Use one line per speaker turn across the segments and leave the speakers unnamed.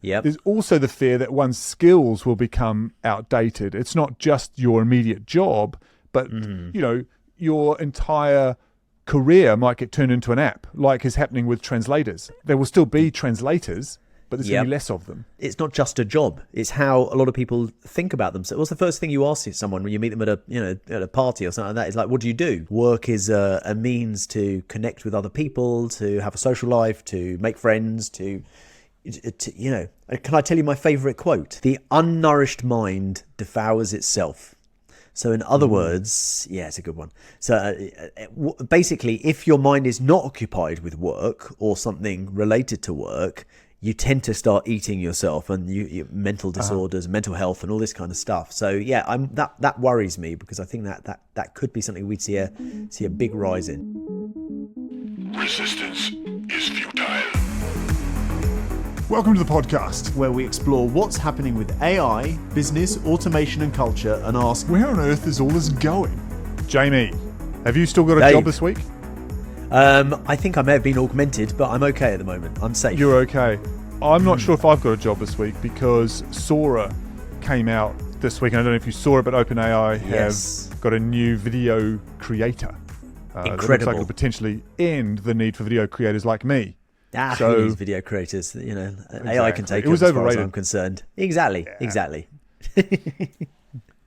Yep.
there's also the fear that one's skills will become outdated. It's not just your immediate job, but your entire career might get turned into an app, like is happening with translators. There will still be translators, but there's going to be less of them.
It's not just a job. It's how a lot of people think about themselves. What's the first thing you ask someone when you meet them at a party or something like that? Is like, what do you do? Work is a means to connect with other people, to have a social life, to make friends, to Can I tell you my favorite quote? The unnourished mind devours itself. So in other words, yeah, it's a good one. So basically, if your mind is not occupied with work or something related to work, you tend to start eating yourself, and you mental disorders, mental health, and all this kind of stuff. So yeah, that worries me, because I think that could be something we'd see a big rise in.
Resistance is futile.
Welcome to the podcast,
where we explore what's happening with AI, business, automation and culture, and ask,
where on earth is all this going?
Jamie, have you still got a job this week?
I think I may have been augmented, but I'm okay at the moment. I'm safe.
You're okay. I'm not sure if I've got a job this week, because Sora came out this week, and I don't know if you saw it, but OpenAI have got a new video creator.
Incredible.
That looks like it'll potentially end the need for video creators like me.
Who needs video creators? AI can take it was overrated. As far as I'm concerned. Exactly.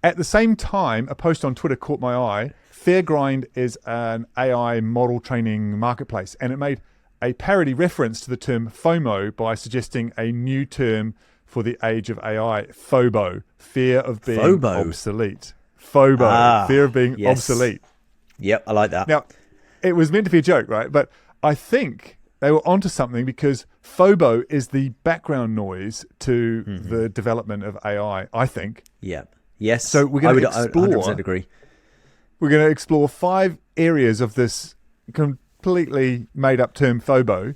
At the same time, a post on Twitter caught my eye. Fairgrind is an AI model training marketplace, and it made a parody reference to the term FOMO by suggesting a new term for the age of AI, FOBO, fear of being obsolete. FOBO, fear of being obsolete.
Yep, I like that.
Now, it was meant to be a joke, right? But I think they were onto something, because FOBO is the background noise to the development of AI, I think.
Yeah. Yes.
So we're going to explore.
100% agree.
We're going to explore 5 areas of this completely made-up term FOBO,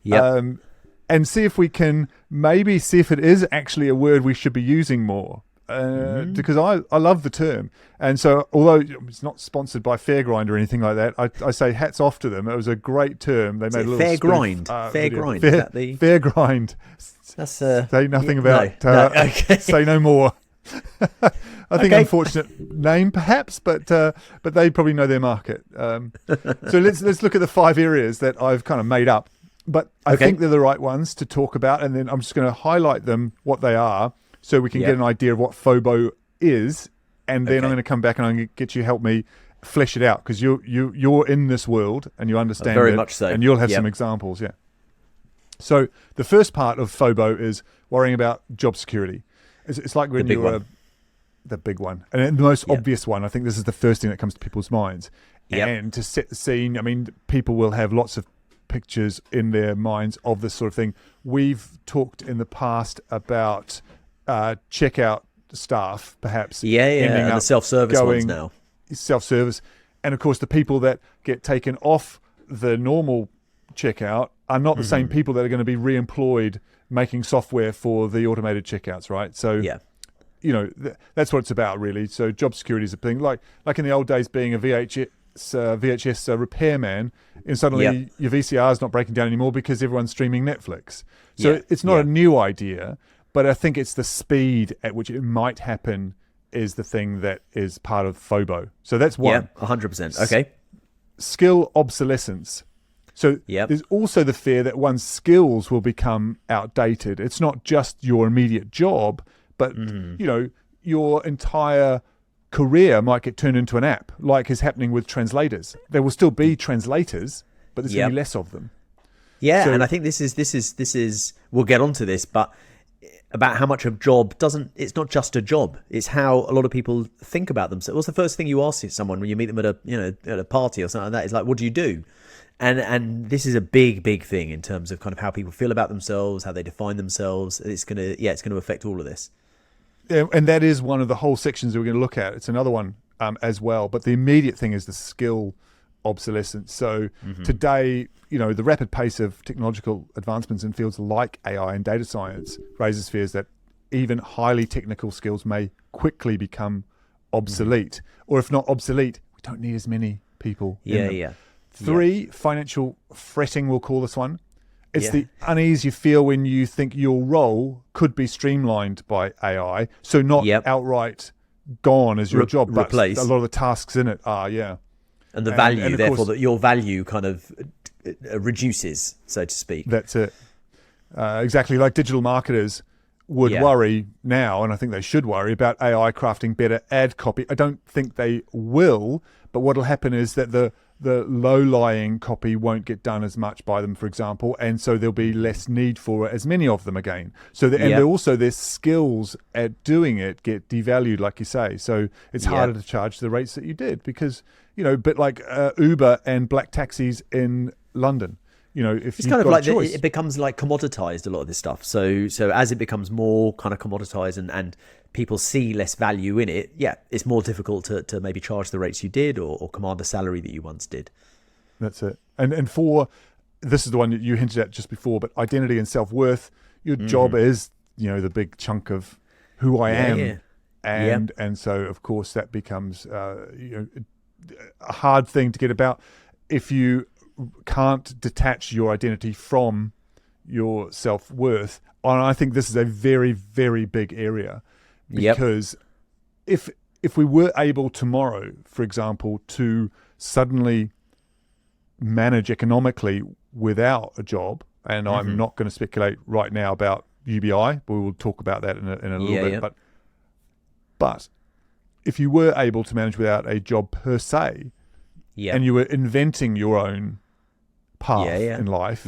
and see if we can maybe see if it is actually a word we should be using more. Because I love the term, and so although it's not sponsored by Fairgrind or anything like that, I say hats off to them. It was a great term. They made a little
Fairgrind. Fairgrind.
Fairgrind.
That's
say nothing about.
Okay.
Say no more. I think unfortunate name perhaps, but they probably know their market. So let's look at the 5 areas that I've kind of made up, but I think they're the right ones to talk about, and then I'm just going to highlight them, what they are, so we can get an idea of what FOBO is, and then I'm going to come back and I'm going to get you to help me flesh it out, because you're in this world and you understand
very
it,
much so,
and you'll have some examples. Yeah. So the first part of FOBO is worrying about job security. It's like when you're the big one, and the most obvious one. I think this is the first thing that comes to people's minds. And to set the scene, I mean, people will have lots of pictures in their minds of this sort of thing. We've talked in the past about checkout staff, perhaps.
And the self-service ones now.
Self-service, and of course the people that get taken off the normal checkout are not the same people that are going to be re-employed making software for the automated checkouts, right? So that's what it's about, really. So job security is a thing, like in the old days, being a VHS repairman, and suddenly your VCR is not breaking down anymore because everyone's streaming Netflix. So it's not a new idea, but I think it's the speed at which it might happen is the thing that is part of FOBO. So that's one.
Yeah, 100%. Okay.
Skill obsolescence. So there's also the fear that one's skills will become outdated. It's not just your immediate job, but your entire career might get turned into an app, like is happening with translators. There will still be translators, but there's going to be less of them.
Yeah, so, and I think this is we'll get onto this, but about how much a job it's not just a job. It's how a lot of people think about themselves. What's the first thing you ask someone when you meet them at a party or something like that? Is like, what do you do? And this is a big thing in terms of kind of how people feel about themselves, how they define themselves. It's gonna affect all of this.
Yeah, and that is one of the whole sections that we're going to look at. It's another one as well. But the immediate thing is the skill obsolescence. So today, the rapid pace of technological advancements in fields like AI and data science raises fears that even highly technical skills may quickly become obsolete. Or if not obsolete, we don't need as many people in them. 3, financial fretting, we'll call this one. It's the unease you feel when you think your role could be streamlined by AI. So not outright gone as your job, but
replaced.
A lot of the tasks in it are,
And the value,
and of
therefore,
course,
that your value kind of reduces, so to speak.
That's it. Exactly. Like digital marketers would worry now, and I think they should worry about AI crafting better ad copy. I don't think they will, but what will happen is that the low-lying copy won't get done as much by them, for example, and so there'll be less need for as many of them again. So also their skills at doing it get devalued, like you say. So it's harder to charge the rates that you did because, but like Uber and black taxis in London. If
it's kind of like
choice.
It becomes like commoditized, a lot of this stuff. So as it becomes more kind of commoditized and people see less value in it, it's more difficult to maybe charge the rates you did or command a salary that you once did.
That's it. And for this is the one that you hinted at just before, but identity and self-worth, your job is, the big chunk of who I am. And so of course that becomes a hard thing to get about if you can't detach your identity from your self-worth. And I think this is a very, very big area because if we were able tomorrow, for example, to suddenly manage economically without a job, and I'm not going to speculate right now about UBI, but we will talk about that in a little bit. But if you were able to manage without a job per se, and you were inventing your own path in life,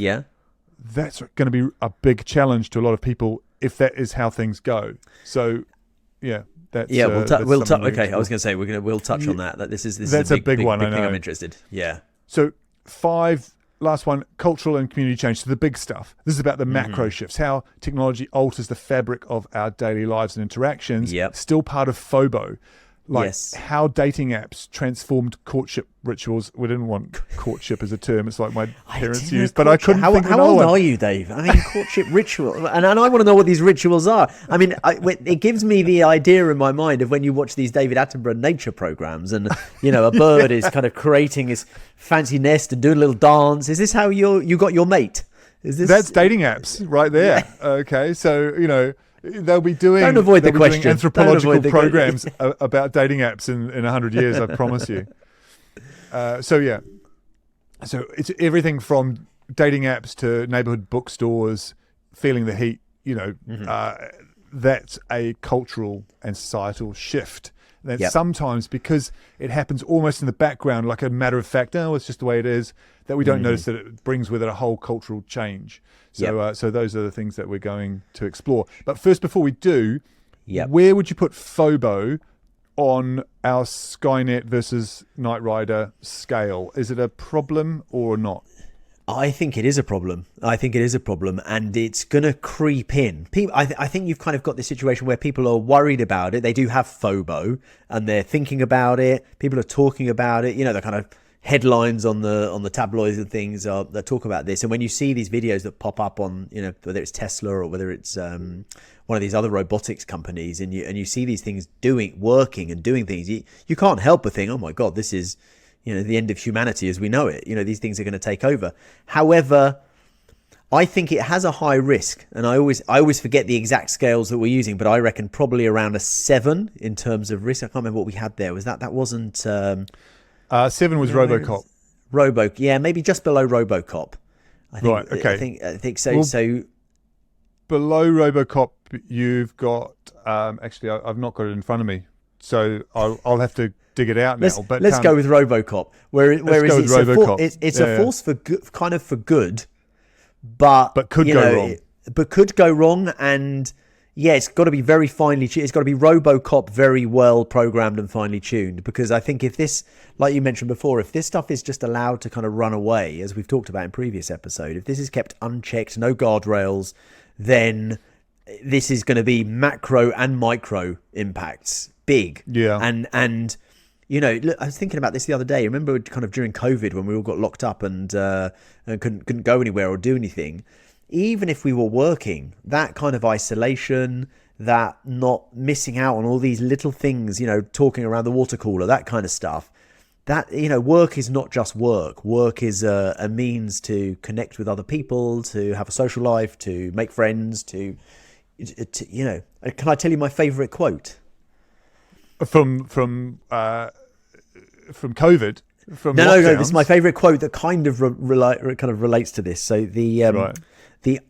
that's going to be a big challenge to a lot of people if that is how things go. So, that's
we'll touch. Okay, I was going to say we'll touch on that. That this is a big one. Big thing I'm interested. Yeah.
So last one, cultural and community change. So the big stuff. This is about the macro shifts, how technology alters the fabric of our daily lives and interactions. Still part of FOBO. Like how dating apps transformed courtship rituals. We didn't want courtship as a term. It's like my parents used, but I couldn't think of
How old are you, Dave? I mean, courtship ritual. And I want to know what these rituals are. I mean, it gives me the idea in my mind of when you watch these David Attenborough nature programs and, a bird is kind of creating his fancy nest and doing a little dance. Is this how you got your mate?
That's dating apps right there. Okay. So, they'll be doing,
Don't avoid the question.
Anthropological programs about dating apps in 100 years, I promise you. So it's everything from dating apps to neighborhood bookstores, feeling the heat, that's a cultural and societal shift. That sometimes, because it happens almost in the background, like a matter of fact, it's just the way it is, that we don't notice that it brings with it a whole cultural change. So so those are the things that we're going to explore. But first, before we do, where would you put FOBO on our Skynet versus Knight Rider scale? Is it a problem or not?
I think it is a problem. And it's going to creep in. I think you've kind of got this situation where people are worried about it. They do have FOBO and they're thinking about it. People are talking about it. The kind of headlines on the tabloids and things that talk about this. And when you see these videos that pop up on, whether it's Tesla or whether it's one of these other robotics companies, and you see these things working and doing things, you can't help but think, oh my God, this is the end of humanity as we know it. These things are going to take over. However, I think it has a high risk, and I always forget the exact scales that we're using, but I reckon probably around a 7 in terms of risk. I can't remember what we had there. Was that wasn't
7 was RoboCop.
Maybe just below RoboCop. I think,
right. Okay.
I think so.
Well,
so
below RoboCop, you've got actually I've not got it in front of me, so I'll have to dig it out now.
Let's go with RoboCop. It's a force for good, kind of for good, but
could go wrong.
But could go wrong, and it's got to be very finely tuned. It's got to be RoboCop very well programmed and finely tuned. Because I think if this, like you mentioned before, if this stuff is just allowed to kind of run away, as we've talked about in previous episode, if this is kept unchecked, no guardrails, then this is going to be macro and micro impacts, big.
Yeah,
and. Look, I was thinking about this the other day. Remember kind of during COVID when we all got locked up and couldn't go anywhere or do anything? Even if we were working, that kind of isolation, that not missing out on all these little things, talking around the water cooler, that kind of stuff, that, work is not just work. Work is a means to connect with other people, to have a social life, to make friends, to Can I tell you my favorite quote?
From COVID. From
No.
lockdowns?
This is my favorite quote that kind of relates to this. So the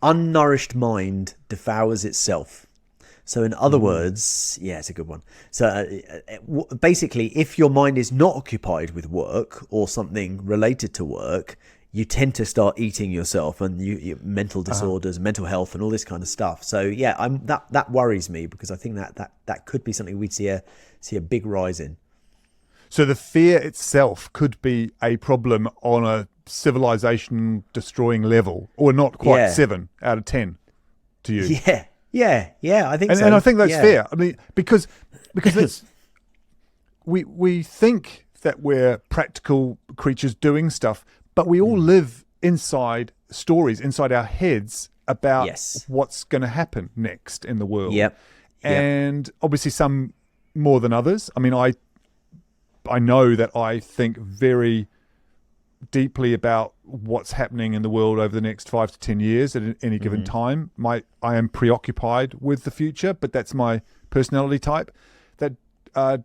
unnourished mind devours itself. So in other words, yeah, it's a good one. So basically, if your mind is not occupied with work or something related to work, you tend to start eating yourself, and you mental disorders, mental health, and all this kind of stuff. So yeah, that worries me, because I think that could be something we'd see a big rise in.
So the fear itself could be a problem on a civilization destroying level, or not quite 7 out of 10 to you.
Yeah, I think so.
And I think that's fair. I mean, because we think that we're practical creatures doing stuff, but we all live inside stories, inside our heads about what's going to happen next in the world.
Yep.
And obviously some more than others. I mean, I know that I think very deeply about what's happening in the world over the next 5 to 10 years at any given time. I am preoccupied with the future, but that's my personality type. That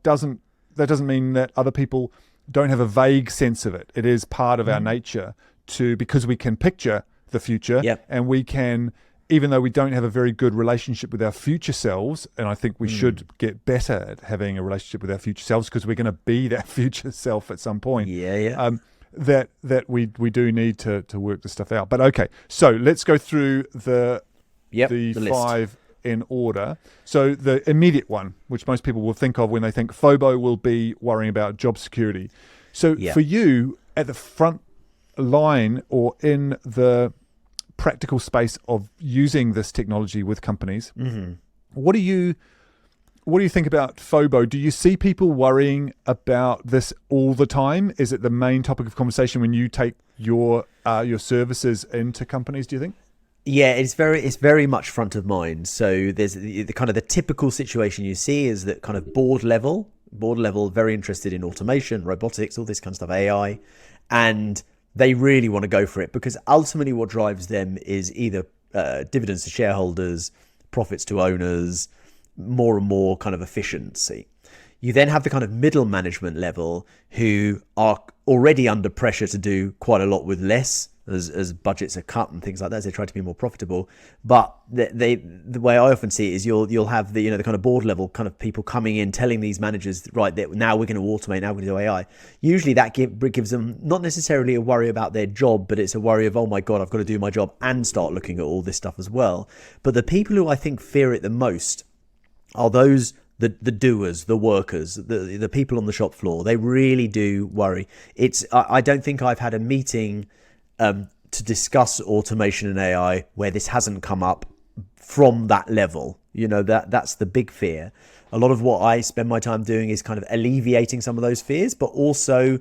doesn't mean that other people don't have a vague sense of it. It is part of our nature because we can picture the future, and we can, even though we don't have a very good relationship with our future selves, and I think we should get better at having a relationship with our future selves, because we're going to be that future self at some point. That we do need to work this stuff out. But okay, so let's go through the 5 in order. So the immediate one, which most people will think of when they think FOBO, will be worrying about job security. So for you, at the front line or in the practical space of using this technology with companies, what do you think about FOBO? Do you see people worrying about this all the time? Is it the main topic of conversation when you take your services into companies, do you think?
Yeah, it's very much front of mind. So there's the kind of the typical situation you see is that kind of board level, very interested in automation, robotics, all this kind of stuff, AI, and they really want to go for it, because ultimately what drives them is either dividends to shareholders, profits to owners, more and more kind of efficiency. You then have the kind of middle management level who are already under pressure to do quite a lot with less as budgets are cut and things like that, as they try to be more profitable. But the way I often see it is you'll have the kind of board level kind of people coming in telling these managers, right, that now we're going to automate, now we're going to do AI. Usually that gives them not necessarily a worry about their job, but it's a worry of, oh my God, I've got to do my job and start looking at all this stuff as well. But the people who I think fear it the most are those the doers, the workers, the people on the shop floor. They really do worry. I don't think I've had a meeting to discuss automation and AI where this hasn't come up from that level. That's the big fear. A lot of what I spend my time doing is kind of alleviating some of those fears, but also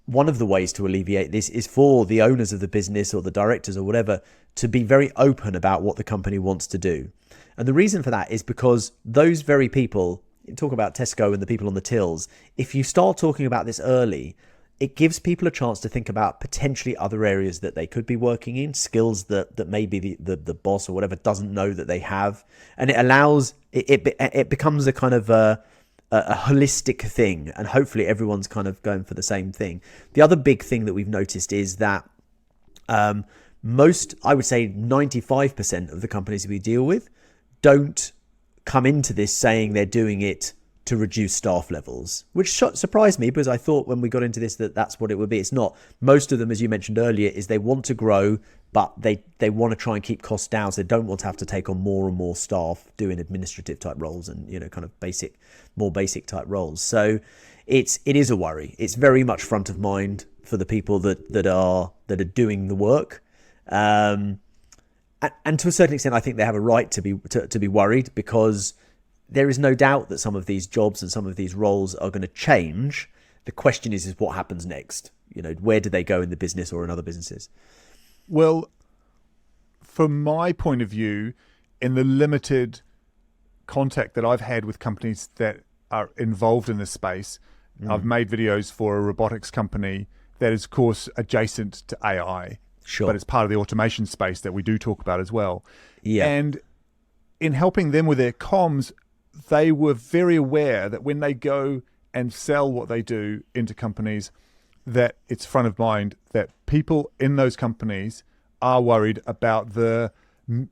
one of the ways to alleviate this is for the owners of the business or the directors or whatever to be very open about what the company wants to do. And the reason for that is because those very people, talk about Tesco and the people on the tills, if you start talking about this early, it gives people a chance to think about potentially other areas that they could be working in, skills that maybe the boss or whatever doesn't know that they have. And it allows, it becomes a kind of a holistic thing, and hopefully everyone's kind of going for the same thing. The other big thing that we've noticed is that most, I would say 95% of the companies we deal with don't come into this saying they're doing it to reduce staff levels, which surprised me, because I thought when we got into this that's what it would be. It's not. Most of them, as you mentioned earlier, is they want to grow, but they want to try and keep costs down, so they don't want to have to take on more and more staff doing administrative type roles and kind of more basic type roles. So it is a worry. It's very much front of mind for the people that are doing the work. And to a certain extent, I think they have a right to be worried, because there is no doubt that some of these jobs and some of these roles are going to change. The question is what happens next? Where do they go in the business or in other businesses?
Well, from my point of view, in the limited contact that I've had with companies that are involved in this space, I've made videos for a robotics company that is, of course, adjacent to AI,
Sure.
but it's part of the automation space that we do talk about as well.
Yeah.
And in helping them with their comms, they were very aware that when they go and sell what they do into companies, that it's front of mind that people in those companies are worried about the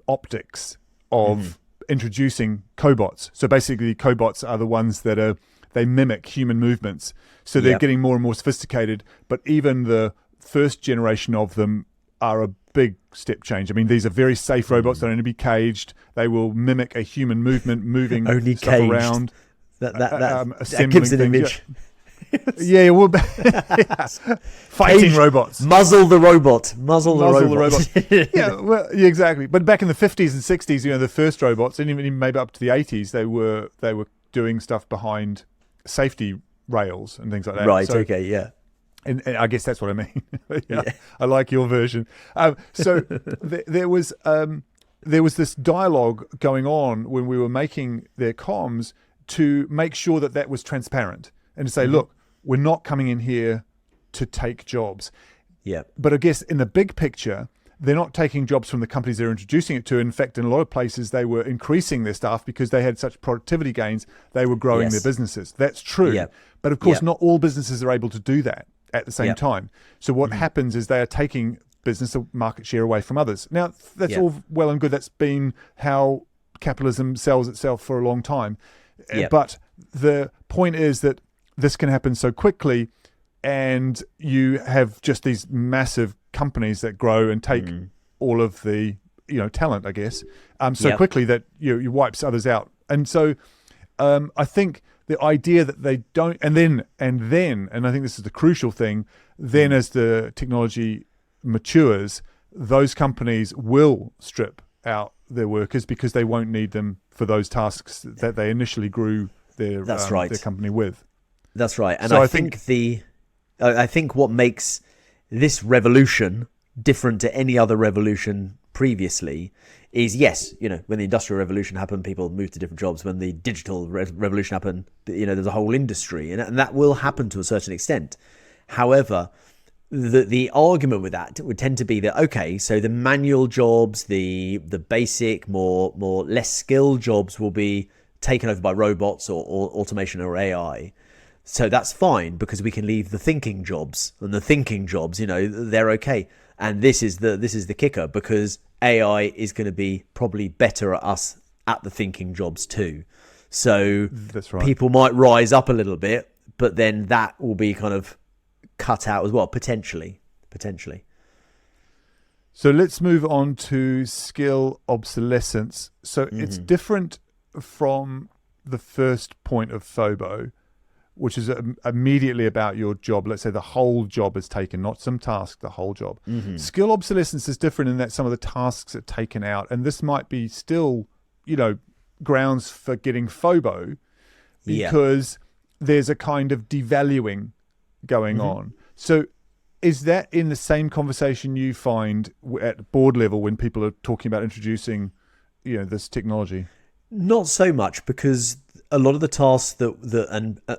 optics of introducing cobots. So basically, cobots are the ones that they mimic human movements. So they're getting more and more sophisticated, but even the first generation of them are a big step change. I mean, these are very safe robots. They're only be caged. They will mimic a human movement, moving
Only
stuff
caged.
around.
That
Assembling
gives an
things.
image.
Yeah, well, fighting
Caged.
robots.
Muzzle the robot. Muzzle the robot.
Yeah, well, yeah, exactly. But back in the 50s and 60s, the first robots, and even maybe up to the 80s, they were doing stuff behind safety rails and things like that.
Right.
So,
Okay. Yeah.
and I guess that's what I mean. Yeah. I like your version. So there was this dialogue going on when we were making their comms to make sure that was transparent and to say, look, we're not coming in here to take jobs.
Yeah.
But I guess in the big picture, they're not taking jobs from the companies they're introducing it to. In fact, in a lot of places, they were increasing their staff because they had such productivity gains. They were growing their businesses. That's true.
Yeah.
But of course,
Yeah.
not all businesses are able to do that at the same
Yeah.
time. So what happens is they are taking business or market share away from others. Now, that's
Yeah.
all well and good. That's been how capitalism sells itself for a long time.
Yeah.
But the point is that this can happen so quickly, and you have just these massive companies that grow and take all of the talent, I guess, so
Yep.
quickly that you wipes others out. And so I think the idea that they don't, and then, and I think this is the crucial thing, then as the technology matures, those companies will strip out their workers because they won't need them for those tasks that they initially grew their company with.
That's right. And
So
I think what makes this revolution different to any other revolution previously is, yes, when the Industrial Revolution happened, people moved to different jobs. When the Digital Revolution happened, there's a whole industry, and that will happen to a certain extent. However, the argument with that would tend to be that, okay, so the manual jobs, the basic, more less skilled jobs will be taken over by robots or automation or AI. So that's fine because we can leave the thinking jobs, and the thinking jobs, they're okay. And this is the kicker, because AI is going to be probably better at us at the thinking jobs too. So
That's right.
people might rise up a little bit, but then that will be kind of cut out as well, potentially.
So let's move on to skill obsolescence. So it's different from the first point of FOBO, which is immediately about your job. Let's say the whole job is taken, not some task, the whole job. Skill obsolescence is different in that some of the tasks are taken out, and this might be still, grounds for getting FOBO because there's a kind of devaluing going on. So is that in the same conversation you find at board level when people are talking about introducing, this technology?
Not so much, because a lot of the tasks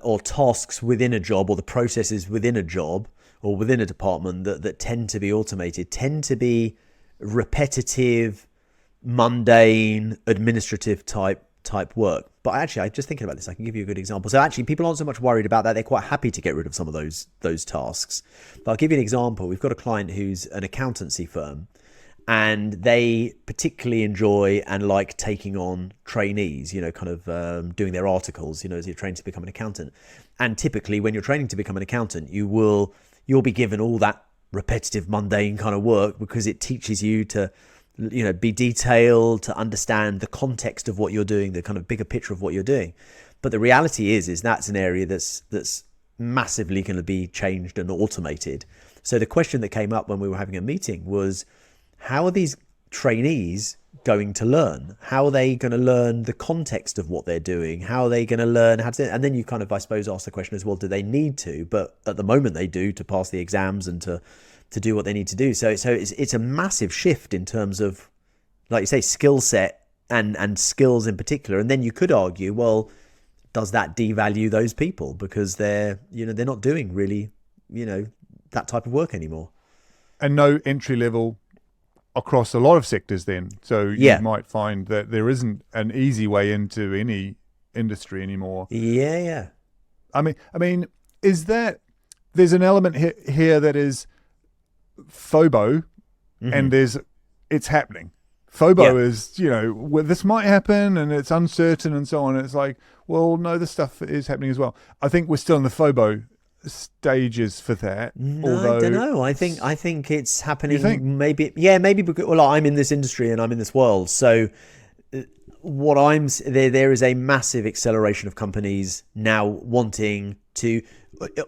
or tasks within a job, or the processes within a job or within a department that tend to be automated tend to be repetitive, mundane, administrative type work. But actually, I just thinking about this, I can give you a good example. So actually, people aren't so much worried about that. They're quite happy to get rid of some of those tasks. But I'll give you an example. We've got a client who's an accountancy firm, and they particularly enjoy and like taking on trainees, doing their articles, as you're trained to become an accountant. And typically when you're training to become an accountant, you'll be given all that repetitive, mundane kind of work, because it teaches you to, be detailed, to understand the context of what you're doing, the kind of bigger picture of what you're doing. But the reality is that's an area that's massively going to be changed and automated. So the question that came up when we were having a meeting was, how are these trainees going to learn? How are they going to learn the context of what they're doing? How are they going to learn how to? And then you kind of, I suppose, ask the question as well, do they need to? But at the moment they do, to pass the exams and to do what they need to do. So it's a massive shift in terms of, like you say, skill set and skills in particular. And then you could argue, well, does that devalue those people because they're not doing really, that type of work anymore?
And no entry level across a lot of sectors then. So you might find that there isn't an easy way into any industry anymore.
Yeah.
I mean, is that there's an element here that is FOBO, and it's happening. FOBO is, this might happen and it's uncertain and so on. It's like, well, no, this stuff is happening as well. I think we're still in the FOBO stages for that.
No, I don't know. I think it's happening.
You think?
Maybe because I'm in this industry and I'm in this world. So there is a massive acceleration of companies now wanting to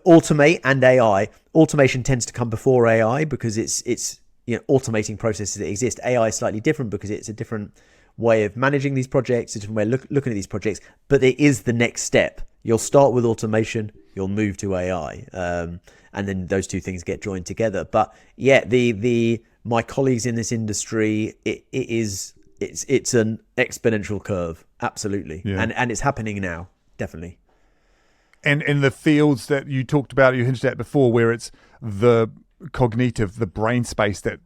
automate, and AI. Automation tends to come before AI because it's automating processes that exist. AI is slightly different because it's a different way of managing these projects, a different way of looking at these projects. But it is the next step. You'll start with automation, you'll move to AI, and then those two things get joined together. But yeah, my colleagues in this industry, it's an exponential curve, absolutely, and it's happening now, definitely.
And in the fields that you talked about, you hinted at before, where it's the cognitive, the brain space that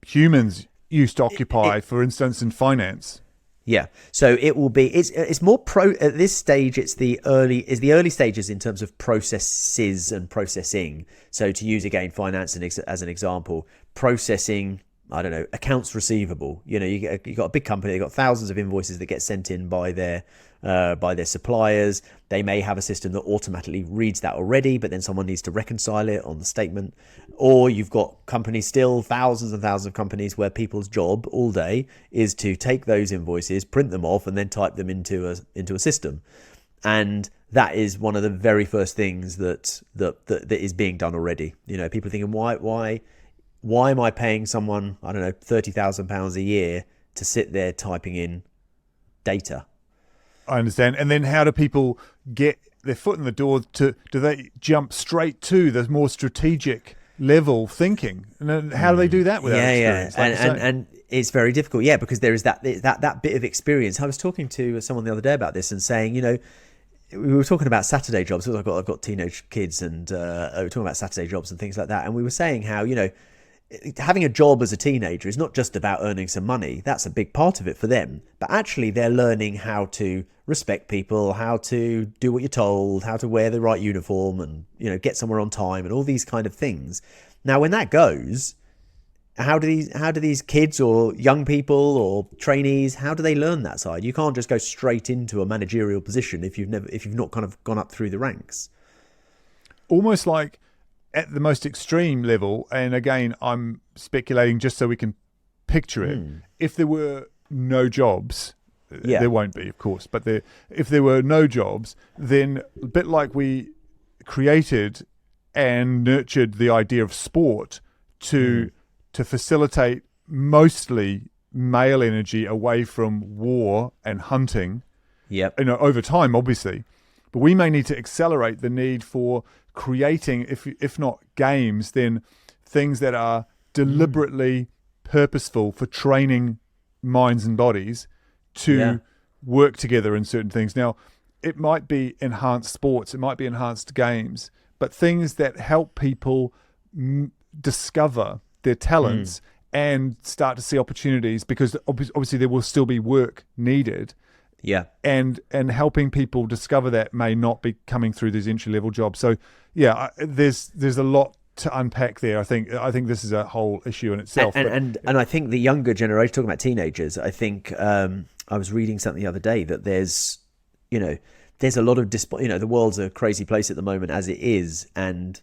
humans used to occupy, for instance, in finance.
Yeah, so it will be. It's more at this stage. It's the early stages in terms of processes and processing. So to use again finance as an example, processing. I don't know, accounts receivable. You got a big company. They've got thousands of invoices that get sent in by their suppliers. They may have a system that automatically reads that already, but then someone needs to reconcile it on the statement. Or you've got companies, still thousands and thousands of companies, where people's job all day is to take those invoices, print them off, and then type them into a system. And that is one of the very first things that is being done already. People are thinking, why am I paying someone, I don't know, £30,000 a year to sit there typing in data?
I understand. And then how do people get their foot in the door? Do they jump straight to the more strategic level thinking? And then how do they do that without experience?
And it's very difficult, because there is that bit of experience. I was talking to someone the other day about this and saying, we were talking about Saturday jobs. I've got teenage kids, and we were talking about Saturday jobs and things like that. And we were saying how, having a job as a teenager is not just about earning some money. That's a big part of it for them. But actually, they're learning how to respect people, how to do what you're told, how to wear the right uniform, and get somewhere on time, and all these kind of things. Now, when that goes, how do these kids or young people or trainees, how do they learn that side? You can't just go straight into a managerial position if you've not kind of gone up through the ranks.
Almost like at the most extreme level, and again, I'm speculating just so we can picture it. If there were no jobs, there won't be, of course, but if there were no jobs, then a bit like we created and nurtured the idea of sport to facilitate mostly male energy away from war and hunting. Over time, obviously, but we may need to accelerate the need for creating, if not games, then things that are deliberately purposeful for training minds and bodies to work together in certain things. Now, it might be enhanced sports, it might be enhanced games, but things that help people discover their talents and start to see opportunities, because obviously there will still be work needed. And helping people discover that may not be coming through these entry level jobs. So there's a lot to unpack there. I think this is a whole issue in itself.
And I think the younger generation, talking about teenagers, I think I was reading something the other day that there's a lot of the world's a crazy place at the moment as it is, and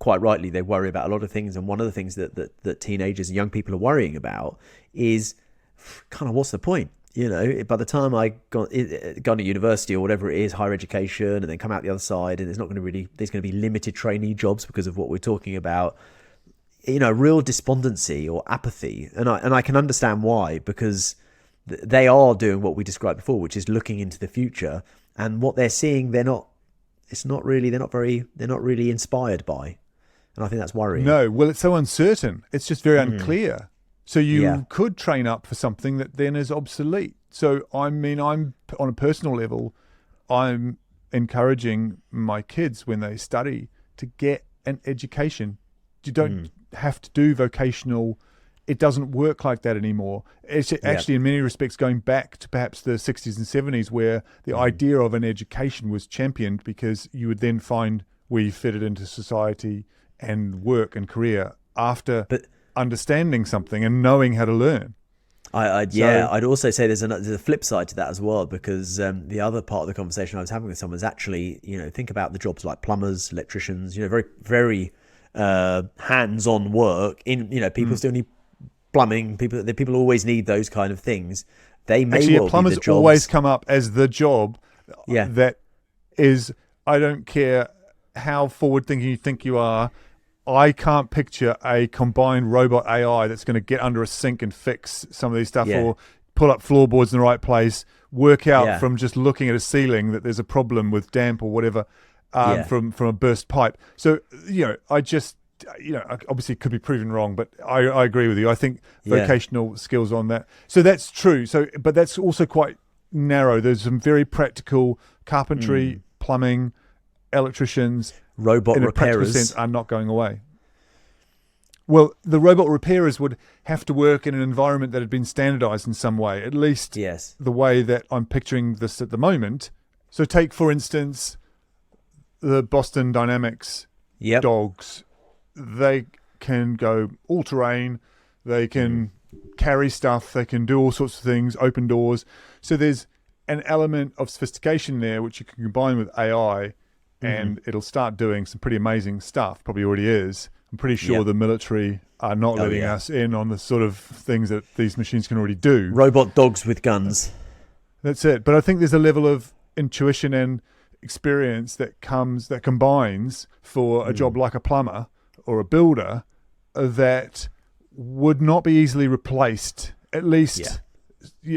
quite rightly they worry about a lot of things. And one of the things that teenagers and young people are worrying about is kind of, what's the point? By the time I gone to university or whatever it is, higher education, and then come out the other side, and there's going to be limited trainee jobs because of what we're talking about. Real despondency or apathy, and I can understand why, because they are doing what we described before, which is looking into the future, and what they're seeing, they're not really inspired by, and I think that's worrying.
No, well, it's so uncertain. It's just very unclear. So you could train up for something that then is obsolete. So, I'm on a personal level, I'm encouraging my kids when they study to get an education. You don't have to do vocational. It doesn't work like that anymore. It's actually in many respects going back to perhaps the 60s and 70s, where the idea of an education was championed, because you would then find where you fitted into society and work and career after understanding something and knowing how to learn.
I'd also say there's a flip side to that as well, because the other part of the conversation I was having with someone is actually, think about the jobs like plumbers, electricians, very, very hands-on work. People still need plumbing. People always need those kind of things. They may
actually,
well
plumbers
be the jobs.
always come up as the job. That is, I don't care how forward-thinking you think you are. I can't picture a combined robot AI that's going to get under a sink and fix some of these stuff, or pull up floorboards in the right place, work out from just looking at a ceiling that there's a problem with damp or whatever from a burst pipe. So, I just, obviously it could be proven wrong, but I agree with you. I think vocational skills on that. So that's true. So, but that's also quite narrow. There's some very practical carpentry, plumbing, electricians,
robot
in a practical
repairers
sense are not going away. Well, the robot repairers would have to work in an environment that had been standardized in some way, at least the way that I'm picturing this at the moment. So take, for instance, the Boston Dynamics dogs. They can go all-terrain, they can carry stuff, they can do all sorts of things, open doors. So there's an element of sophistication there which you can combine with AI, and it'll start doing some pretty amazing stuff. Probably already is. I'm pretty sure the military are not letting us in on the sort of things that these machines can already do.
Robot dogs with guns.
That's it. But I think there's a level of intuition and experience that combines for a job like a plumber or a builder that would not be easily replaced. At least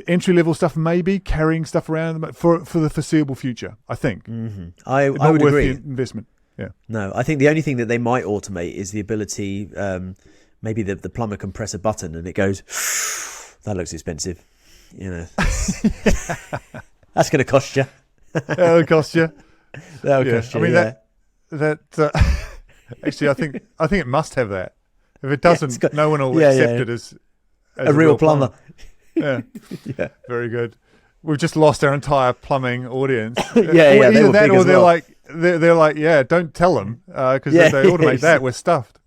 entry-level stuff, maybe carrying stuff around for the foreseeable future, I think.
I would
worth
agree.
The investment. Yeah.
No, I think the only thing that they might automate is the ability, maybe the plumber can press a button and it goes, that looks expensive. That's going to cost you.
That'll cost you.
That'll cost you.
I mean, that actually, I think it must have that. If it doesn't, no one will accept it as
a real plumber.
Yeah. Very good. We've just lost our entire plumbing audience.
Either
that, or they're like, don't tell them, because if they automate that, we're stuffed.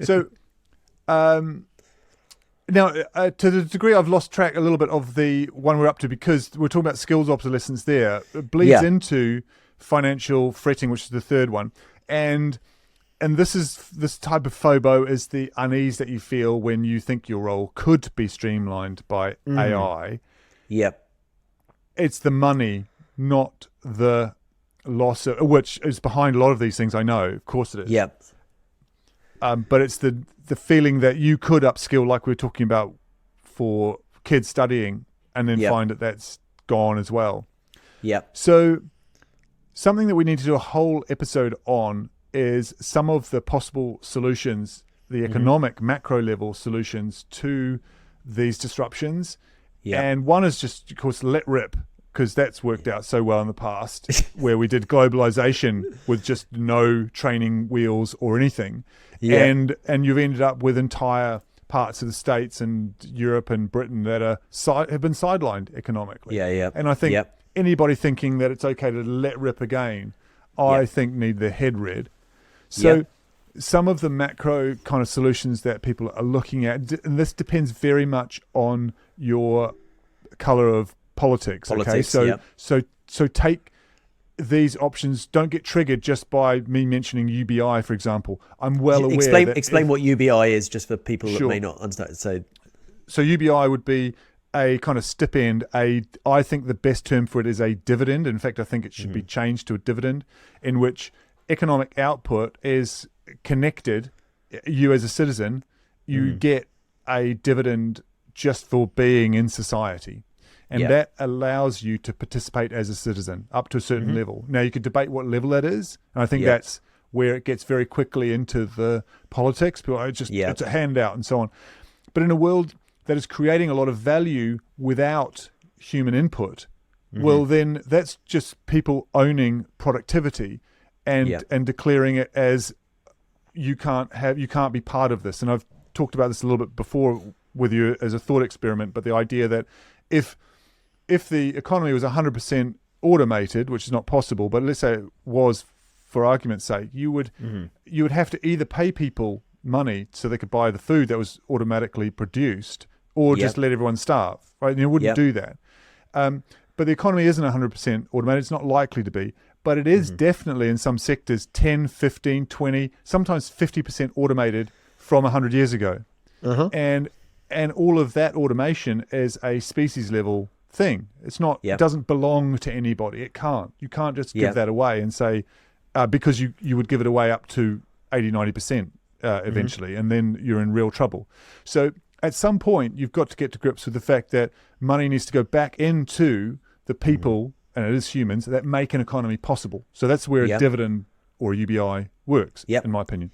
So, now to the degree I've lost track a little bit of the one we're up to, because we're talking about skills obsolescence there. It bleeds into financial fretting, which is the third one, and this type of FOBO is the unease that you feel when you think your role could be streamlined by AI.
Yep.
It's the money, not the loss, which is behind a lot of these things. I know, of course it is.
Yep.
But it's the feeling that you could upskill, like we were talking about for kids studying, and then find that that's gone as well.
Yep.
So something that we need to do a whole episode on is some of the possible solutions, the economic macro level solutions to these disruptions. And one is just, of course, let rip, because that's worked out so well in the past, where we did globalization with just no training wheels or anything. And you've ended up with entire parts of the States and Europe and Britain that have been sidelined economically. And I think anybody thinking that it's okay to let rip again, I think need their head read. So some of the macro kind of solutions that people are looking at, and this depends very much on your color of politics. Okay, so take these options. Don't get triggered just by me mentioning UBI, for example. I'm well aware.
Explain what UBI is, just for people that may not understand.
So UBI would be a kind of stipend. I think the best term for it is a dividend. In fact, I think it should be changed to a dividend, in which economic output is connected. You as a citizen, you get a dividend just for being in society. And that allows you to participate as a citizen up to a certain level. Now, you could debate what level that is. And I think that's where it gets very quickly into the politics. People are just, it's a handout and so on. But in a world that is creating a lot of value without human input, well, then that's just people owning productivity and declaring it as you can't be part of this. And I've talked about this a little bit before with you as a thought experiment, but the idea that if the economy was 100% automated, which is not possible, but let's say it was, for argument's sake, you would have to either pay people money so they could buy the food that was automatically produced, or just let everyone starve, right? And you wouldn't do that. But the economy isn't 100% automated. It's not likely to be, but it is definitely in some sectors 10, 15, 20, sometimes 50% automated from 100 years ago. And all of that automation is a species level thing. It's not, it doesn't belong to anybody. It can't. You can't just give that away and say, because you would give it away up to 80, 90% eventually, and then you're in real trouble. So at some point, you've got to get to grips with the fact that money needs to go back into the people, and it is humans, that make an economy possible. So that's where a dividend or a UBI works, in my opinion.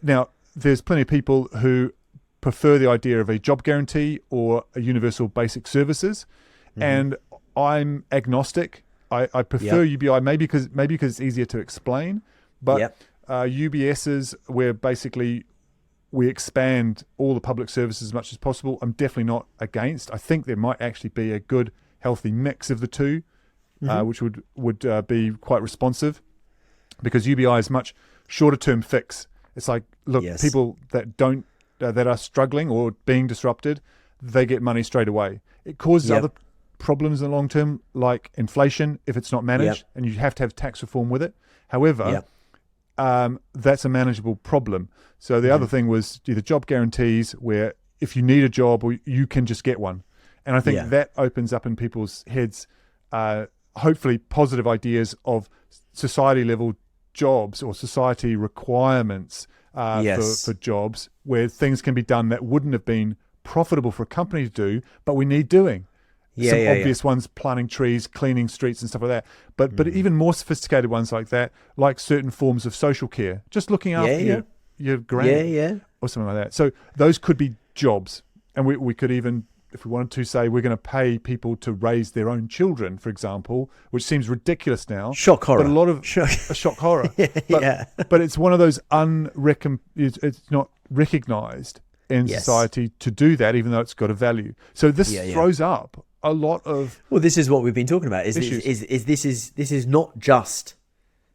Now, there's plenty of people who prefer the idea of a job guarantee or a universal basic services, and I'm agnostic. I prefer UBI maybe because it's easier to explain, but UBSs where basically we expand all the public services as much as possible, I'm definitely not against. I think there might actually be a good, healthy mix of the two, which would be quite responsive, because UBI is much shorter term fix. It's like, look, people that don't that are struggling or being disrupted, they get money straight away. It causes other problems in the long term, like inflation, if it's not managed, and you have to have tax reform with it. However, that's a manageable problem. So the other thing was the job guarantees, where if you need a job, or you can just get one. And I think that opens up in people's heads, hopefully positive ideas of society level jobs or society requirements for jobs, where things can be done that wouldn't have been profitable for a company to do, but we need doing. Some obvious ones, planting trees, cleaning streets and stuff like that. But even more sophisticated ones like that, like certain forms of social care, just looking after your granny or something like that. So those could be jobs. And we could even, if we wanted to, say we're going to pay people to raise their own children, for example, which seems ridiculous now.
Shock horror.
But a lot of a shock horror. But it's one of those it's not recognized in society to do that, even though it's got a value. So this throws up a lot of
this is what we've been talking about. This is not just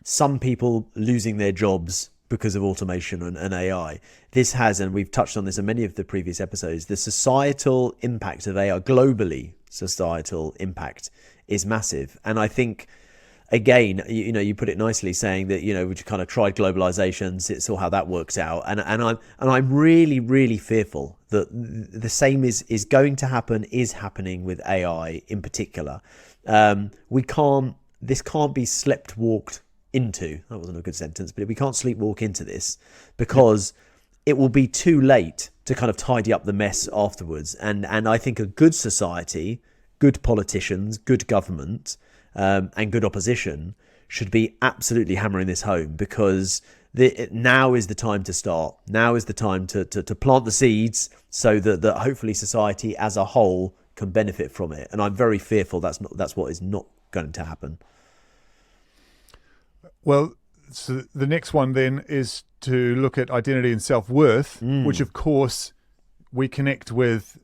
some people losing their jobs because of automation and AI. This has, and we've touched on this in many of the previous episodes, the societal impact of AI, globally societal impact, is massive. And I think, again, you put it nicely, saying that, we kind of tried globalization, saw how that works out, and I'm really, really fearful that the same is going to happen, is happening with AI in particular. This can't be slept-walked into. That wasn't a good sentence, but we can't sleepwalk into this, because it will be too late to kind of tidy up the mess afterwards. And I think a good society, good politicians, good government, and good opposition should be absolutely hammering this home, because now is the time to start. Now is the time to plant the seeds, so that hopefully society as a whole can benefit from it. And I'm very fearful that's what is not going to happen.
Well, so the next one then is to look at identity and self-worth, which of course we connect with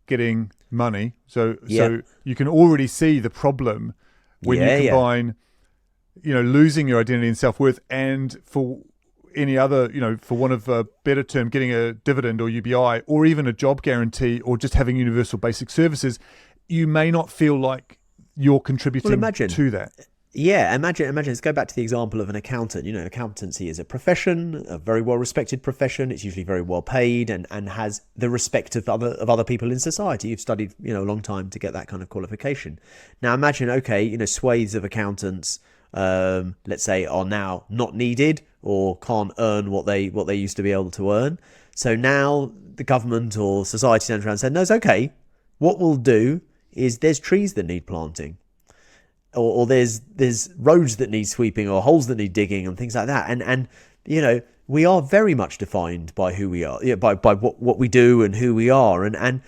getting money. So you can already see the problem when you combine, losing your identity and self-worth, and for any other, for want of a better term, getting a dividend or UBI, or even a job guarantee, or just having universal basic services, you may not feel like you're contributing to that.
Yeah, imagine. Let's go back to the example of an accountant. Accountancy is a profession, a very well-respected profession. It's usually very well paid and has the respect of other people in society. You've studied, a long time to get that kind of qualification. Now imagine, swathes of accountants, let's say, are now not needed or can't earn what they used to be able to earn. So now the government or society turns around and said, no, it's okay. What we'll do is there's trees that need planting. Or there's roads that need sweeping, or holes that need digging, and things like that. And we are very much defined by who we are, by what we do and who we are. And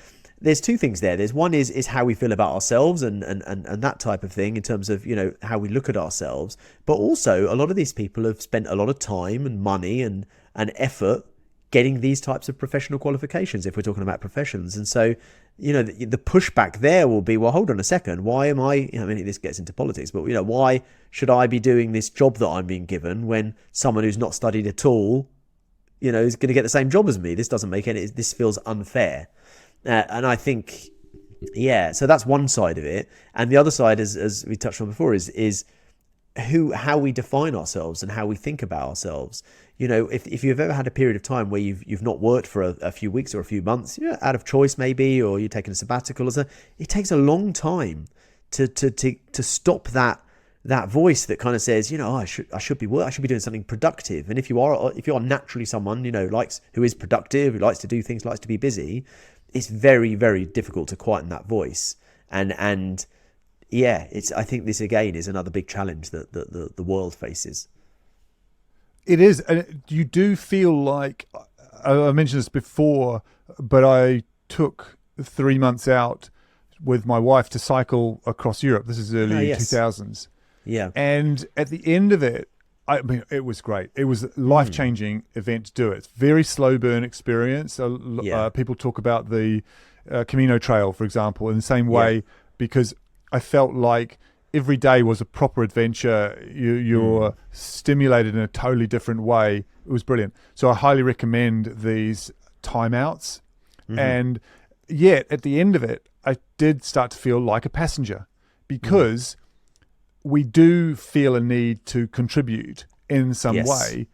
there's two things there. There's one is how we feel about ourselves and that type of thing in terms of, how we look at ourselves. But also a lot of these people have spent a lot of time and money and effort getting these types of professional qualifications, if we're talking about professions. And so, the pushback there will be, well, hold on a second. Why am I mean, this gets into politics, but, why should I be doing this job that I'm being given when someone who's not studied at all, is going to get the same job as me? This doesn't make any, this feels unfair. And I think, so that's one side of it. And the other side, as we touched on before, is how we define ourselves and how we think about ourselves. If you've ever had a period of time where you've not worked for a few weeks or a few months, out of choice maybe, or you're taking a sabbatical or something, it takes a long time to stop that voice that kind of says, I should be doing something productive. And if you are naturally someone who is productive, who likes to do things, likes to be busy, it's very, very difficult to quieten that voice. And I think this again is another big challenge that the world faces.
It is, and you do feel like, I mentioned this before, but I took 3 months out with my wife to cycle across Europe. This is early 2000s.
Yeah.
And at the end of it, I mean, it was great. It was a life-changing event to do it. It's very slow burn experience. People talk about the Camino Trail, for example, in the same way, because I felt like every day was a proper adventure. You're stimulated in a totally different way. It was brilliant. So I highly recommend these timeouts. And yet, at the end of it, I did start to feel like a passenger, because we do feel a need to contribute in some way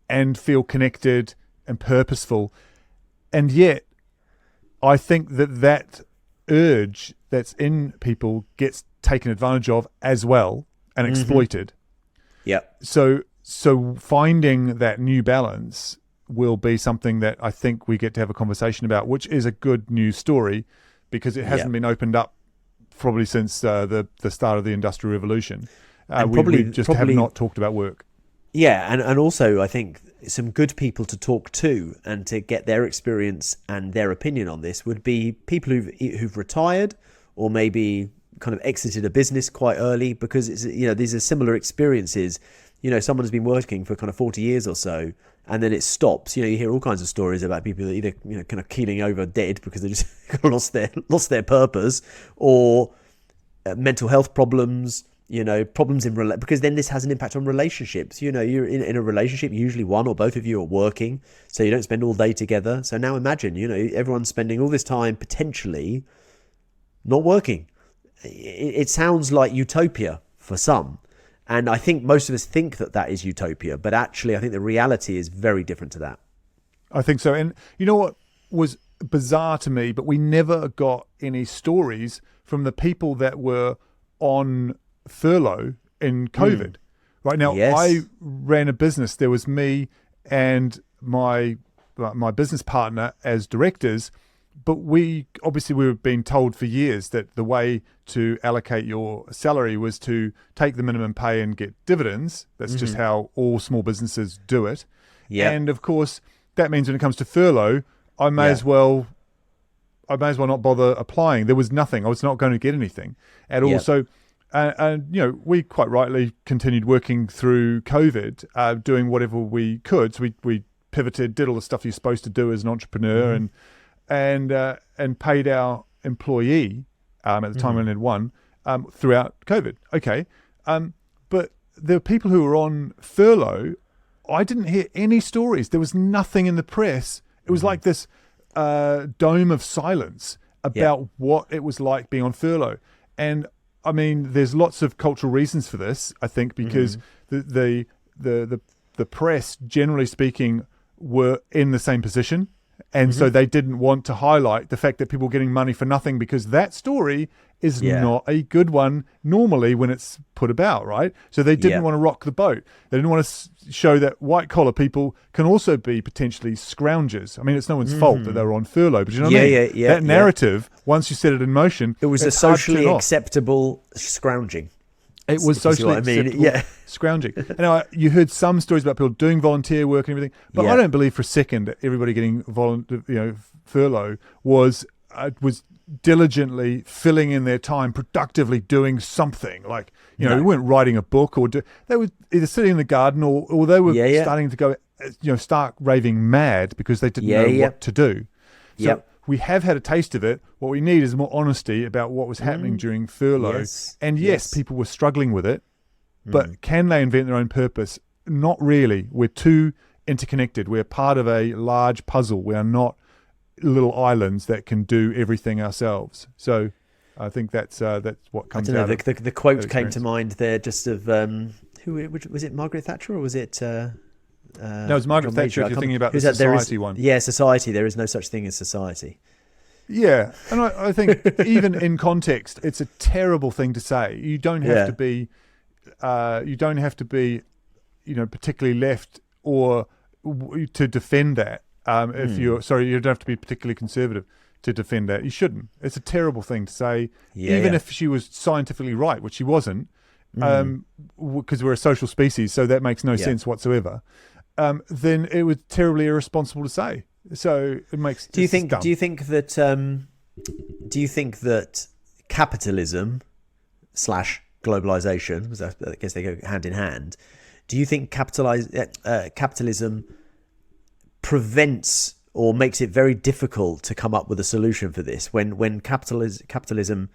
and feel connected and purposeful. And yet, I think that urge that's in people gets taken advantage of as well and exploited. Yeah. So finding that new balance will be something that I think we get to have a conversation about, which is a good news story, because it hasn't been opened up probably since the start of the Industrial Revolution. We just have not talked about work.
Yeah, and also I think some good people to talk to and to get their experience and their opinion on this would be people who've retired, or maybe kind of exited a business quite early, because it's, these are similar experiences. Someone has been working for kind of 40 years or so, and then it stops. You hear all kinds of stories about people that either kind of keeling over dead because they just lost their purpose, or mental health problems. Problems because then this has an impact on relationships. You're in a relationship, usually one or both of you are working, so you don't spend all day together. So now imagine, everyone's spending all this time potentially not working. It sounds like utopia for some. And I think most of us think that is utopia, but actually I think the reality is very different to that.
I think so. And you know what was bizarre to me, but we never got any stories from the people that were on furlough in COVID. Right now, I ran a business. There was me and my business partner as directors, but we were being told for years that the way to allocate your salary was to take the minimum pay and get dividends. That's just how all small businesses do it. Yeah. And of course, that means when it comes to furlough, I may as well not bother applying. There was nothing. I was not going to get anything at all. So, we quite rightly continued working through COVID, doing whatever we could. So we pivoted, did all the stuff you're supposed to do as an entrepreneur, and paid our employee at the time, we only had one, throughout COVID. Okay, but the people who were on furlough, I didn't hear any stories. There was nothing in the press. It was like this dome of silence about what it was like being on furlough. And I mean, there's lots of cultural reasons for this, I think, because the press, generally speaking, were in the same position. And so they didn't want to highlight the fact that people were getting money for nothing, because that story is not a good one normally when it's put about, right? So they didn't want to rock the boat. They didn't want to show that white-collar people can also be potentially scroungers. I mean, it's no one's fault that they were on furlough, but you know what I mean? That narrative, once you set it in motion,
it was a socially acceptable scrounging.
It was socially acceptable scrounging. And you heard some stories about people doing volunteer work and everything, but I don't believe for a second that everybody getting furlough was was diligently filling in their time, productively doing something. Like, they weren't writing a book, they were either sitting in the garden or they were starting to go, start raving mad because they didn't know what to do. So we have had a taste of it. What we need is more honesty about what was happening during furlough. And yes, people were struggling with it, but can they invent their own purpose? Not really. We're too interconnected. We're part of a large puzzle. We are not little islands that can do everything ourselves. So I think that's what comes out of
the quote came to mind there just of who was it, Margaret Thatcher, or was it
no, it was Margaret Thatcher if you're thinking about the society one.
Yeah, society. There is no such thing as society.
Yeah, and I think even in context, it's a terrible thing to say. You don't have to be particularly left or to defend that. If you don't have to be particularly conservative to defend that. You shouldn't. It's a terrible thing to say, even if she was scientifically right, which she wasn't, because we're a social species, so that makes no sense whatsoever. Then it was terribly irresponsible to say. So it makes.
Do you think that capitalism / globalization, because I guess they go hand in hand. Do you think capitalism prevents or makes it very difficult to come up with a solution for this when capitalism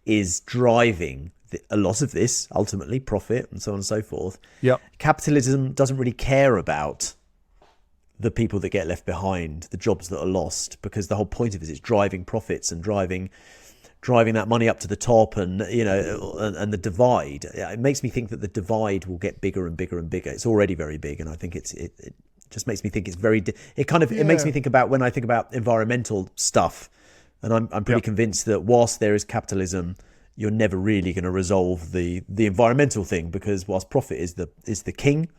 is driving a lot of this, ultimately profit and so on and so forth? Capitalism doesn't really care about the people that get left behind, the jobs that are lost, because the whole point of it is driving profits and driving that money up to the top, and and the divide. It makes me think that the divide will get bigger and bigger and bigger. It's already very big, and I think it just makes me think it's very. It makes me think about when I think about environmental stuff, and I'm pretty convinced that whilst there is capitalism, you're never really going to resolve the environmental thing, because whilst profit is the king,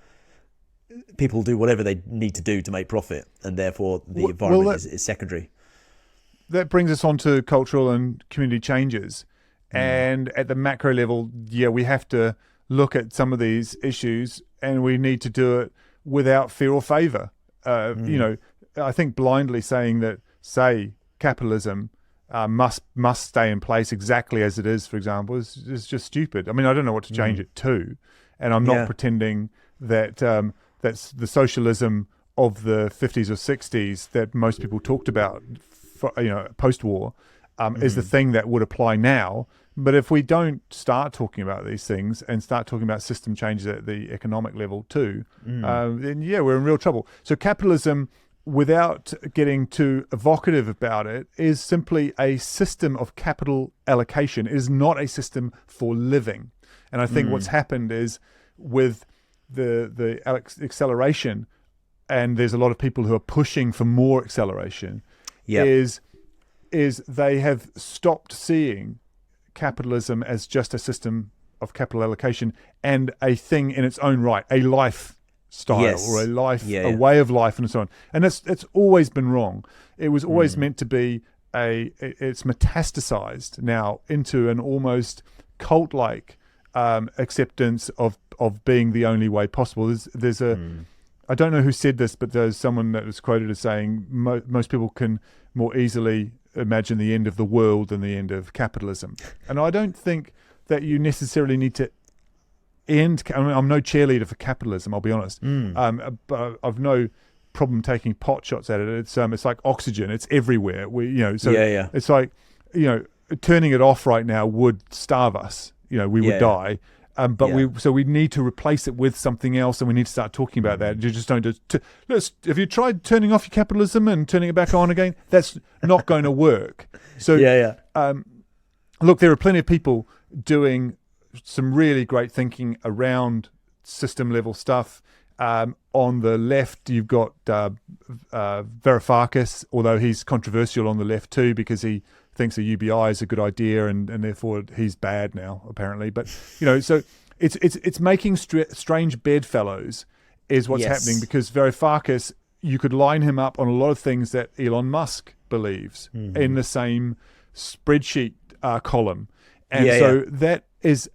people do whatever they need to do to make profit, and therefore the environment is secondary.
That brings us on to cultural and community changes. And at the macro level, we have to look at some of these issues, and we need to do it without fear or favor. I think blindly saying that, say, capitalism must stay in place exactly as it is, for example, is just stupid. I mean, I don't know what to change it to. And I'm not pretending that that's the socialism of the 50s or 60s that most people talked about post-war is the thing that would apply now. But if we don't start talking about these things and start talking about system changes at the economic level too, then we're in real trouble. So capitalism, without getting too evocative about it, is simply a system of capital allocation. It is not a system for living. And I think what's happened is with the acceleration, and there's a lot of people who are pushing for more acceleration, is they have stopped seeing capitalism as just a system of capital allocation and a thing in its own right, a lifestyle or a way of life, and so on. And it's always been wrong. It was always meant to be it's metastasized now into an almost cult-like acceptance of being the only way possible. There's I don't know who said this, but there's someone that was quoted as saying most people can more easily imagine the end of the world than the end of capitalism. And I don't think that you necessarily need to end. I mean, I'm no cheerleader for capitalism, I'll be honest. But I've no problem taking pot shots at it. It's like oxygen. It's everywhere. It's like, turning it off right now would starve us. We would die. We need to replace it with something else, and we need to start talking about that. You just don't have you tried turning off your capitalism and turning it back on again? That's not going to work. So look, there are plenty of people doing some really great thinking around system level stuff. On the left, you've got Varoufakis, although he's controversial on the left too, because he thinks a UBI is a good idea, and therefore he's bad now, apparently. But so it's making strange bedfellows is what's happening, because Varoufakis, you could line him up on a lot of things that Elon Musk believes in the same spreadsheet column, and that is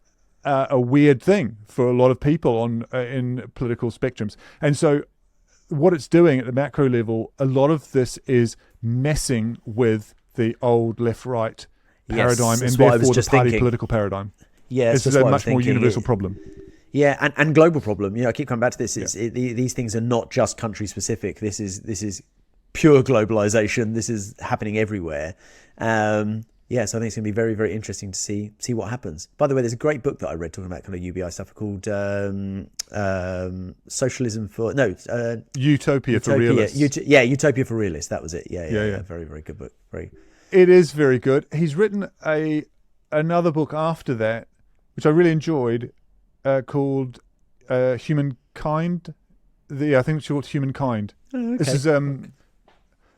a weird thing for a lot of people in political spectrums. And so what it's doing at the macro level, a lot of this is messing with the old left-right paradigm,
that's
and
what I was
therefore the
just
party
thinking.
political paradigm.
Yeah,
This is
that's
a
what I was
much more
thinking.
universal problem.
Yeah, and global problem. I keep coming back to this. These things are not just country specific. This is pure globalization. This is happening everywhere. So I think it's going to be very, very interesting to see what happens. By the way, there's a great book that I read talking about kind of UBI stuff called Socialism for
Utopia for Realists.
Utopia for Realists. That was it. Yeah. Very, very good book.
It is very good. He's written another book after that, which I really enjoyed, called Humankind. I think it's called Humankind.
Oh, okay.
This is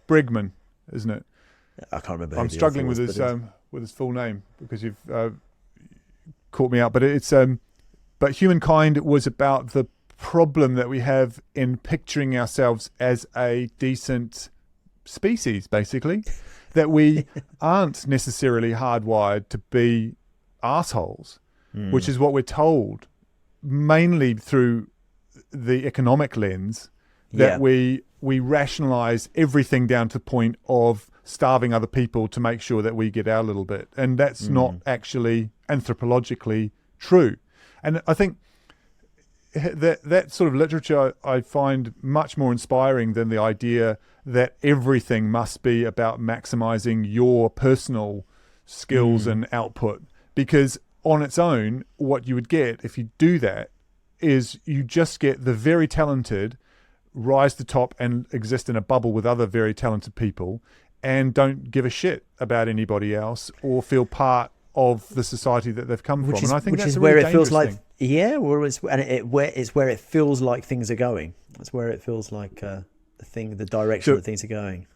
Bregman, isn't it?
I can't remember.
I'm struggling with his full name because you've caught me out. But but Humankind was about the problem that we have in picturing ourselves as a decent species, basically, that we aren't necessarily hardwired to be assholes, which is what we're told, mainly through the economic lens, that we rationalize everything down to the point of starving other people to make sure that we get our little bit. And that's not actually anthropologically true. And I think that sort of literature I find much more inspiring than the idea that everything must be about maximizing your personal skills and output. Because on its own, what you would get if you do that is you just get the very talented rise to the top and exist in a bubble with other very talented people and don't give a shit about anybody else or feel part of the society that they've come from. And I think that's a really dangerous thing.
It's where it feels like things are going. That's where it feels like the direction that things are going.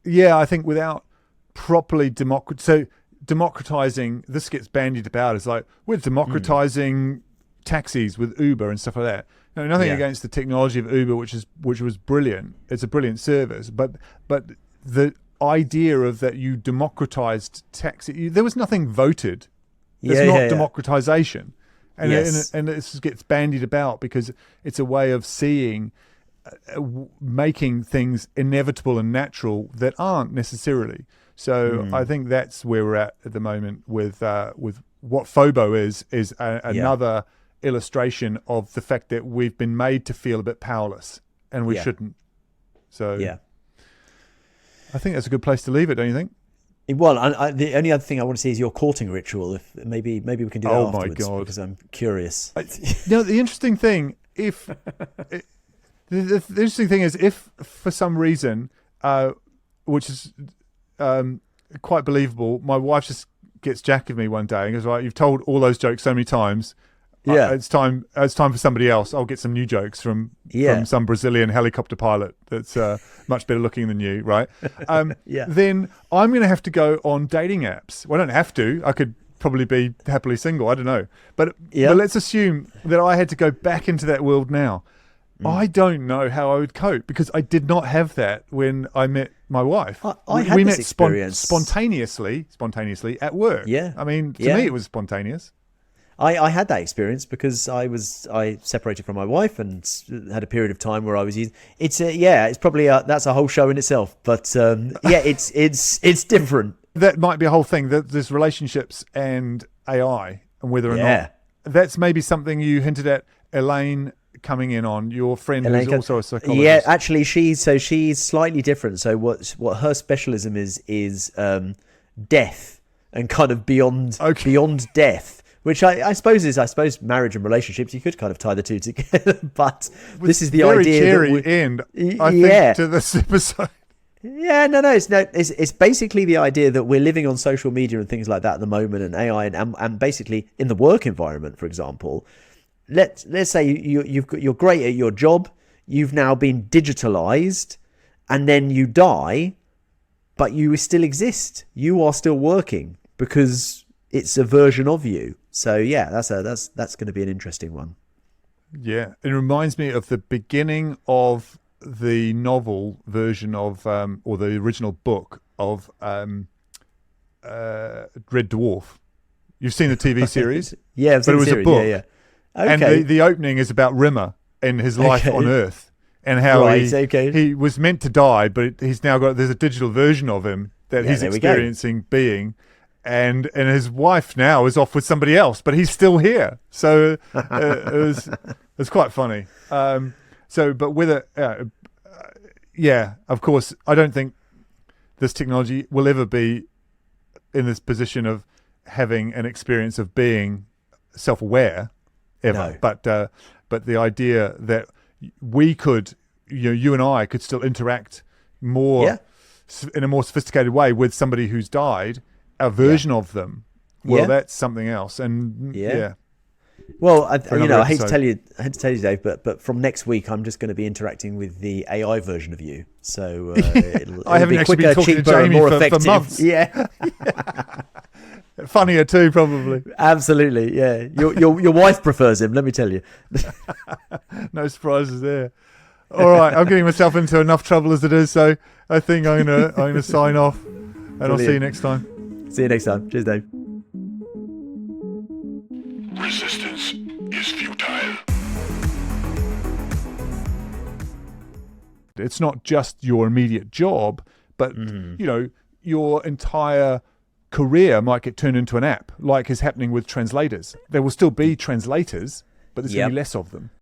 Yeah, I think without properly democratizing, this gets bandied about as like, we're democratizing taxis with Uber and stuff like that. No, nothing against the technology of Uber, which was brilliant. It's a brilliant service, but the idea of that you democratized taxi, there was nothing voted. It's not democratization, and this gets bandied about because it's a way of seeing, making things inevitable and natural that aren't necessarily. So I think that's where we're at the moment with what FOBO is another illustration of the fact that we've been made to feel a bit powerless and we shouldn't. So I think that's a good place to leave it, don't you think?
Well, the only other thing I want to see is your courting ritual. If maybe we can do that afterwards, because I'm curious.
The interesting thing, the interesting thing is, if for some reason, which is quite believable, my wife just gets jack of me one day and goes, "Right, you've told all those jokes so many times. It's time for somebody else. I'll get some new jokes from some Brazilian helicopter pilot that's much better looking than you, right?" Then I'm going to have to go on dating apps. Well, I don't have to. I could probably be happily single. I don't know. But let's assume that I had to go back into that world now. I don't know how I would cope because I did not have that when I met my wife.
We met
spontaneously at work.
Yeah.
I mean, to me, it was spontaneous.
I had that experience because I separated from my wife and had a period of time where I was using. It's probably that's a whole show in itself. But it's different.
That might be a whole thing. That there's relationships and AI and whether or not that's maybe something you hinted at, Elaine coming in on, your friend who's also a psychologist.
Yeah, actually, she's slightly different. So what her specialism is death and kind of beyond death. Which I suppose marriage and relationships, you could kind of tie the two together, but this is the idea
very end. I think to this episode.
Yeah, no, it's basically the idea that we're living on social media and things like that at the moment, and AI, and basically in the work environment, for example. Let's say you're great at your job, you've now been digitalized, and then you die, but you still exist. You are still working because it's a version of you. So that's going to be an interesting one.
Yeah, it reminds me of the beginning of the novel version of, or the original book of Red Dwarf. You've seen the TV series?
Yeah,
but it was a book.
Yeah. Okay.
And the opening is about Rimmer and his life on Earth. and how
okay.
he was meant to die, but he's now there's a digital version of him that he's
there we go.
experiencing being, and his wife now is off with somebody else, but he's still here. So it was quite funny. But with it, of course, I don't think this technology will ever be in this position of having an experience of being self-aware ever.
No.
But the idea that we could, you and I could still interact more in a more sophisticated way with somebody who's died, a version of them. Well, that's something else. And
Well, I hate to
episode.
tell you, Dave, but from next week, I'm just going to be interacting with the AI version of you. So it'll
I haven't
be
actually
quicker,
been talking to
cheaper, and
Jamie
more
for
effective.
months.
Yeah,
Funnier too, probably.
absolutely. Yeah, your wife prefers him. Let me tell you.
No surprises there. All right, I'm getting myself into enough trouble as it is, so I think I'm gonna sign off, and I'll see you next time.
See you next time. Cheers, Dave.
Resistance is futile.
It's not just your immediate job, but your entire career might get turned into an app, like is happening with translators. There will still be translators, but there's going to be less of them.